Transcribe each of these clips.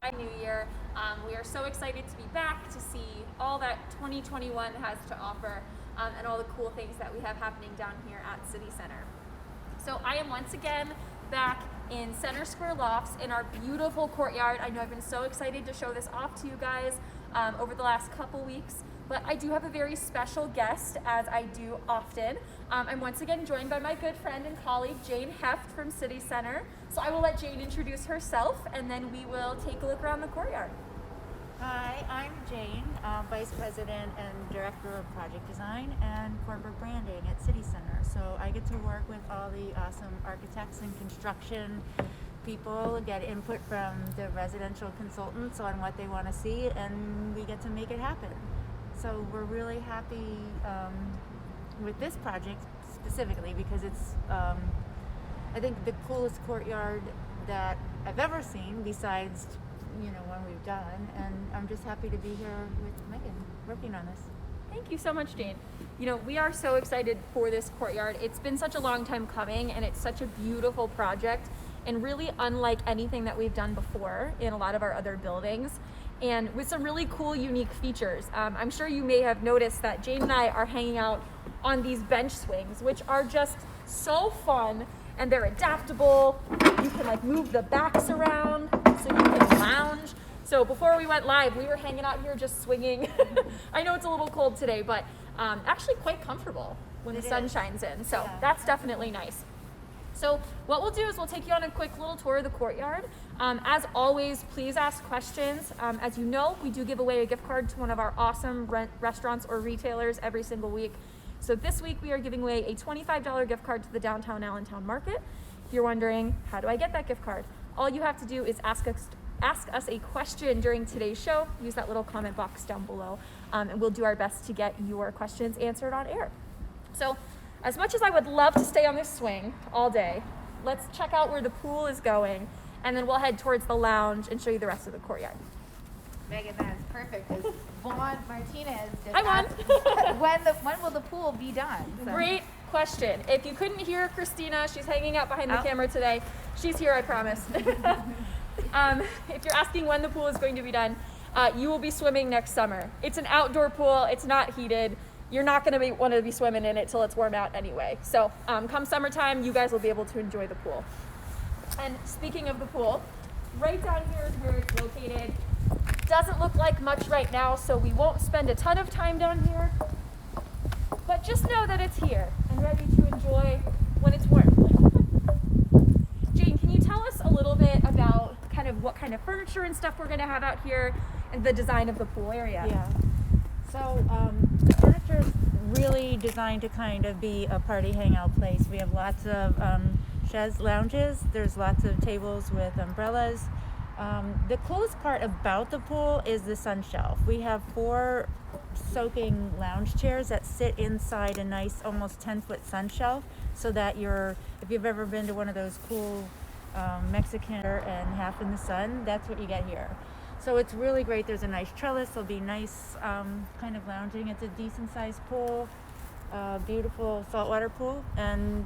New Year. We are so excited to be back to see all that 2021 has to offer and all the cool things that we have happening down here at City Center. So I am once again back in Center Square Lofts in our beautiful courtyard. I know I've been so excited to show this off to you guys over the last couple weeks, but I do have a very special guest, as I do often. I'm once again joined by my good friend and colleague, Jane Heft from City Center. So I will let Jane introduce herself, and then we will take a look around the courtyard. Hi, I'm Jane, Vice President and Director of Project Design and Corporate Branding at City Center. So I get to work with all the awesome architects and construction people, get input from the residential consultants on what they want to see, and we get to make it happen. So we're really happy with this project specifically because it's, I think, the coolest courtyard that I've ever seen besides one we've done, and I'm just happy to be here with Meagan working on this. Thank you so much, Jane. We are so excited for this courtyard. It's been such a long time coming, and it's such a beautiful project, and really unlike anything that we've done before in a lot of our other buildings, and with some really cool, unique features. I'm sure you may have noticed that Jane and I are hanging out on these bench swings, which are just so fun, and they're adaptable. You can move the backs around so you can lounge. So before we went live, we were hanging out here just swinging. I know it's a little cold today, but actually quite comfortable when the sun shines in. So that's definitely nice. So what we'll do is we'll take you on a quick little tour of the courtyard. As always, please ask questions. As you know, we do give away a gift card to one of our awesome restaurants or retailers every single week. So this week we are giving away a $25 gift card to the downtown Allentown market. If you're wondering, how do I get that gift card? All you have to do is ask us a question during today's show. Use that little comment box down below, and we'll do our best to get your questions answered on air. So as much as I would love to stay on this swing all day, let's check out where the pool is going, and then we'll head towards the lounge and show you the rest of the courtyard. Meagan, that is perfect. Because Vaughn Martinez just Hi, Vaughn. asked, when will the pool be done? So. Great question. If you couldn't hear Christina, she's hanging out behind the camera today. She's here, I promise. If you're asking when the pool is going to be done, you will be swimming next summer. It's an outdoor pool. It's not heated. You're not going to want to be swimming in it till it's warm out anyway. So come summertime, you guys will be able to enjoy the pool. And speaking of the pool, right down here is where it's located. Doesn't look like much right now, so we won't spend a ton of time down here. But just know that it's here and ready to enjoy when it's warm. Jane, can you tell us a little bit about what kind of furniture and stuff we're going to have out here and the design of the pool area? Yeah. So the furniture is really designed to kind of be a party hangout place. We have lots of chaise lounges. There's lots of tables with umbrellas. The coolest part about the pool is the sun shelf. We have 4 soaking lounge chairs that sit inside a nice almost 10-foot sun shelf, so that if you've ever been to one of those cool Mexican and half in the sun, that's what you get here. So it's really great. There's a nice trellis. There'll be nice kind of lounging. It's a decent sized pool, beautiful saltwater pool, and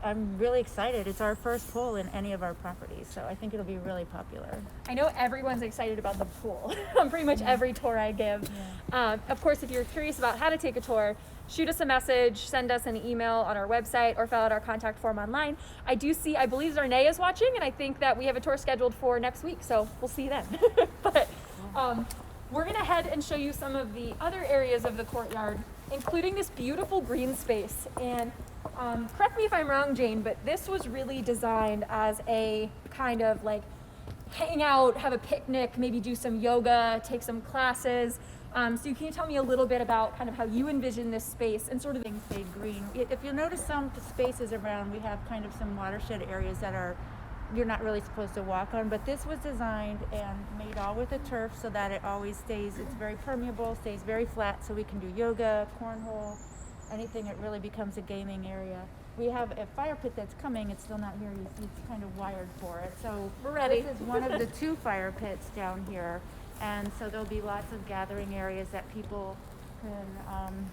I'm really excited. It's our first pool in any of our properties, so I think it'll be really popular. I know everyone's excited about the pool on pretty much every tour I give. Yeah. Of course, if you're curious about how to take a tour, shoot us a message, send us an email on our website, or fill out our contact form online. I believe Zarnay is watching, and I think that we have a tour scheduled for next week, so we'll see you then. But we're going to head and show you some of the other areas of the courtyard, including this beautiful green space. And correct me if I'm wrong, Jane, but this was really designed as a kind of hang out, have a picnic, maybe do some yoga, take some classes. So can you tell me a little bit about kind of how you envision this space and sort of things stay green? If you'll notice some spaces around, we have kind of some watershed areas that you're not really supposed to walk on, but this was designed and made all with a turf so that it always it's very permeable, stays very flat, so we can do yoga, cornhole, anything. It really becomes a gaming area. We have a fire pit that's coming. It's still not here. You see, it's kind of wired for it. So we're ready. This is one of the 2 fire pits down here, and so there'll be lots of gathering areas that people can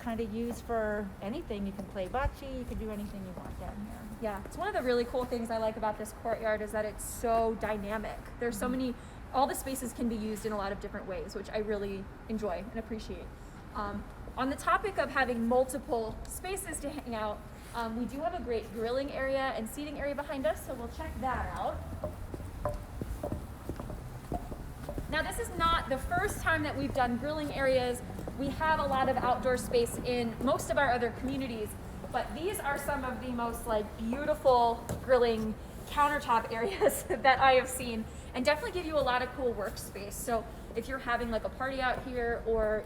kind of use for anything. You can play bocce, you can do anything you want down here. Yeah, it's one of the really cool things I like about this courtyard is that it's so dynamic. There's so many, all the spaces can be used in a lot of different ways, which I really enjoy and appreciate. On the topic of having multiple spaces to hang out, we do have a great grilling area and seating area behind us, so we'll check that out. Now, this is not the first time that we've done grilling areas. We have a lot of outdoor space in most of our other communities, but these are some of the most beautiful grilling countertop areas that I have seen, and definitely give you a lot of cool workspace. So if you're having a party out here, or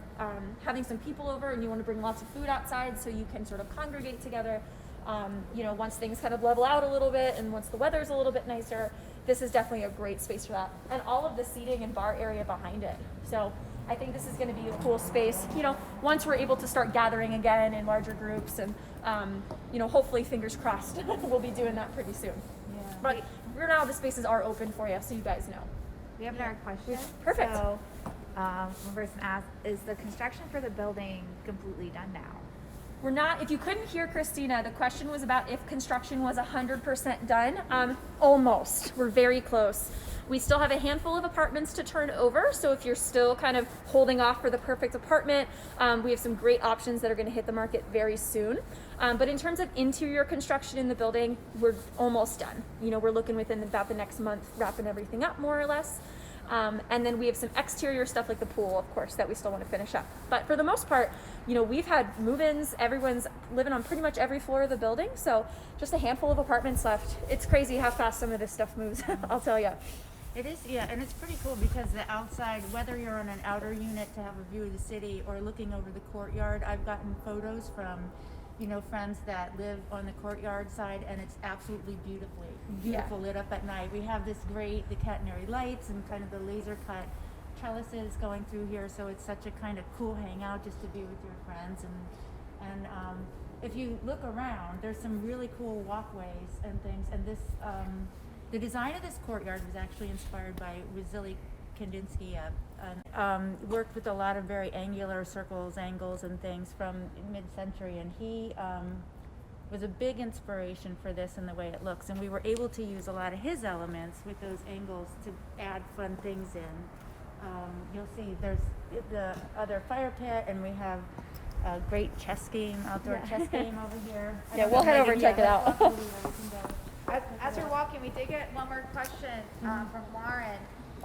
having some people over and you want to bring lots of food outside so you can sort of congregate together, once things kind of level out a little bit and once the weather's a little bit nicer, this is definitely a great space for that. And all of the seating and bar area behind it. So I think this is going to be a cool space, once we're able to start gathering again in larger groups, and hopefully, fingers crossed, we'll be doing that pretty soon. Yeah. But right now the spaces are open for you, so you guys know. We have another question. Perfect. So, one person asked, is the construction for the building completely done now? We're not, if you couldn't hear Christina, the question was about if construction was 100% done. Almost. We're very close. We still have a handful of apartments to turn over, so if you're still kind of holding off for the perfect apartment, we have some great options that are going to hit the market very soon. But in terms of interior construction in the building, we're almost done. We're looking within about the next month, wrapping everything up more or less. And then we have some exterior stuff like the pool, of course, that we still want to finish up. But for the most part, we've had move-ins. Everyone's living on pretty much every floor of the building, so just a handful of apartments left. It's crazy how fast some of this stuff moves, I'll tell you. It is, yeah, and it's pretty cool because the outside, whether you're on an outer unit to have a view of the city or looking over the courtyard, I've gotten photos from, friends that live on the courtyard side, and it's absolutely beautiful lit up at night. We have this great, the catenary lights and kind of the laser cut trellises going through here, so it's such a kind of cool hangout just to be with your friends. And if you look around, there's some really cool walkways and things, and this, the design of this courtyard was actually inspired by Vasily Kandinsky, worked with a lot of very angular circles, angles, and things from mid-century, and he was a big inspiration for this and the way it looks. And we were able to use a lot of his elements with those angles to add fun things in. You'll see there's the other fire pit, and we have a great chess game, outdoor chess game over here. Yeah, we'll head over and check it out. As we're walking, we did get one more question from Lauren.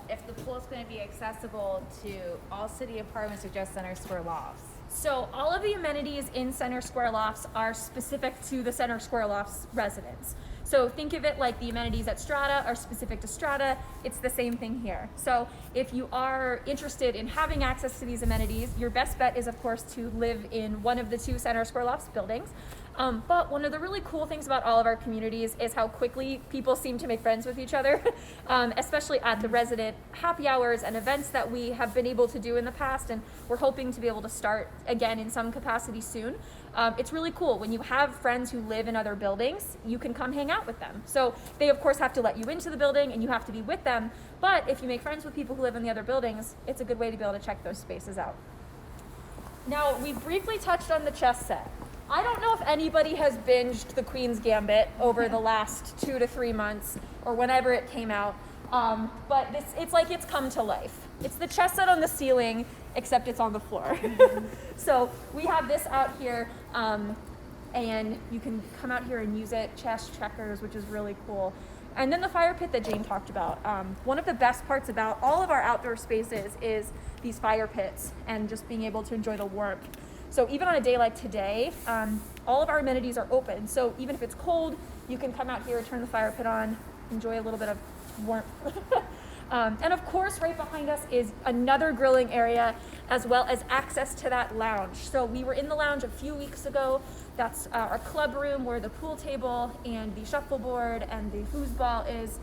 If the pool is going to be accessible to all city apartments or just Center Square Lofts? So all of the amenities in Center Square Lofts are specific to the Center Square Lofts residents. So think of it like the amenities at Strata are specific to Strata. It's the same thing here. So if you are interested in having access to these amenities, your best bet is, of course, to live in one of the two Center Square Lofts buildings. But one of the really cool things about all of our communities is how quickly people seem to make friends with each other, especially at the resident happy hours and events that we have been able to do in the past, and we're hoping to be able to start again in some capacity soon. It's really cool. When you have friends who live in other buildings, you can come hang out with them. So they, of course, have to let you into the building and you have to be with them. But if you make friends with people who live in the other buildings, it's a good way to be able to check those spaces out. Now, we briefly touched on the chess set. I don't know if anybody has binged The Queen's Gambit over the last 2 to 3 months or whenever it came out, but it's like it's come to life. It's the chess set on the ceiling, except it's on the floor. So we have this out here, and you can come out here and use it, chess, checkers, which is really cool. And then the fire pit that Jane talked about. One of the best parts about all of our outdoor spaces is these fire pits and just being able to enjoy the warmth. So even on a day like today, all of our amenities are open. So even if it's cold, you can come out here, turn the fire pit on, enjoy a little bit of warmth. And of course, right behind us is another grilling area, as well as access to that lounge. So we were in the lounge a few weeks ago. That's our club room where the pool table and the shuffleboard and the foosball is.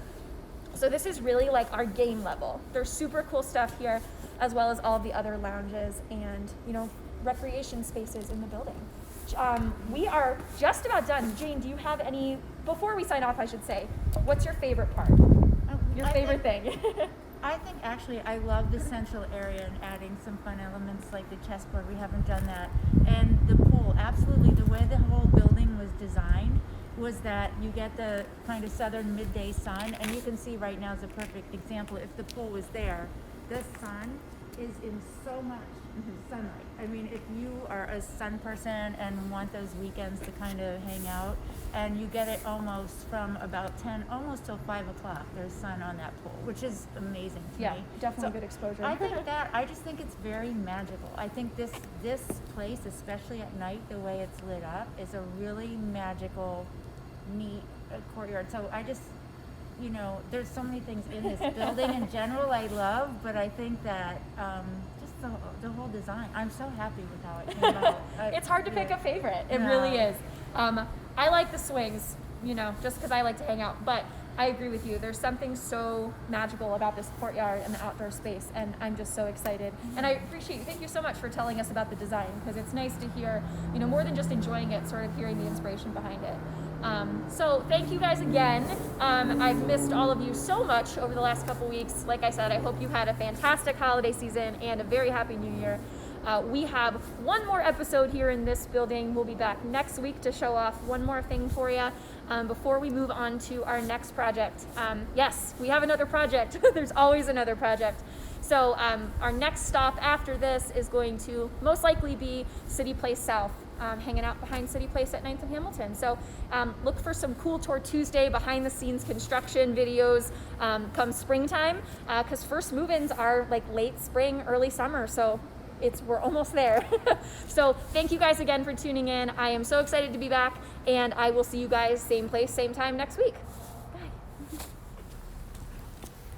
So this is really like our game level. There's super cool stuff here, as well as all of the other lounges and, recreation spaces in the building. We are just about done. Jane, do you have any, before we sign off, I should say, what's your favorite part? Your favorite thing? I think actually I love the central area and adding some fun elements like the chessboard. We haven't done that. And the pool, absolutely. The way the whole building was designed was that you get the kind of southern midday sun, and you can see right now is a perfect example. If the pool was there, the sun is in so much sunlight. I mean, if you are a sun person and want those weekends to kind of hang out, and you get it almost from about 10, almost till 5 o'clock, there's sun on that pool, which is amazing to Yeah, me. definitely So good exposure. I just think it's very magical. I think this place, especially at night, the way it's lit up, is a really magical, neat courtyard. So I just, you know, there's so many things in this building in general I love, but I think that just the whole design, I'm so happy with how it came out. It's hard to pick a favorite. It No. really is. I like the swings, you know, just because I like to hang out. But I agree with you. There's something so magical about this courtyard and the outdoor space, and I'm just so excited. And I appreciate you. Thank you so much for telling us about the design, because it's nice to hear, you know, more than just enjoying it, sort of hearing the inspiration behind it. So thank you guys again. I've missed all of you so much over the last couple weeks. Like I said, I hope you had a fantastic holiday season and a very happy new year. We have one more episode here in this building. We'll be back next week to show off one more thing for you before we move on to our next project. Yes, we have another project. There's always another project. So our next stop after this is going to most likely be City Place South, hanging out behind City Place at 9th and Hamilton. So look for some cool Tour Tuesday behind the scenes construction videos come springtime, because first move-ins are like late spring, early summer. So we're almost there. So thank you guys again for tuning in. I am so excited to be back, and I will see you guys same place, same time next week.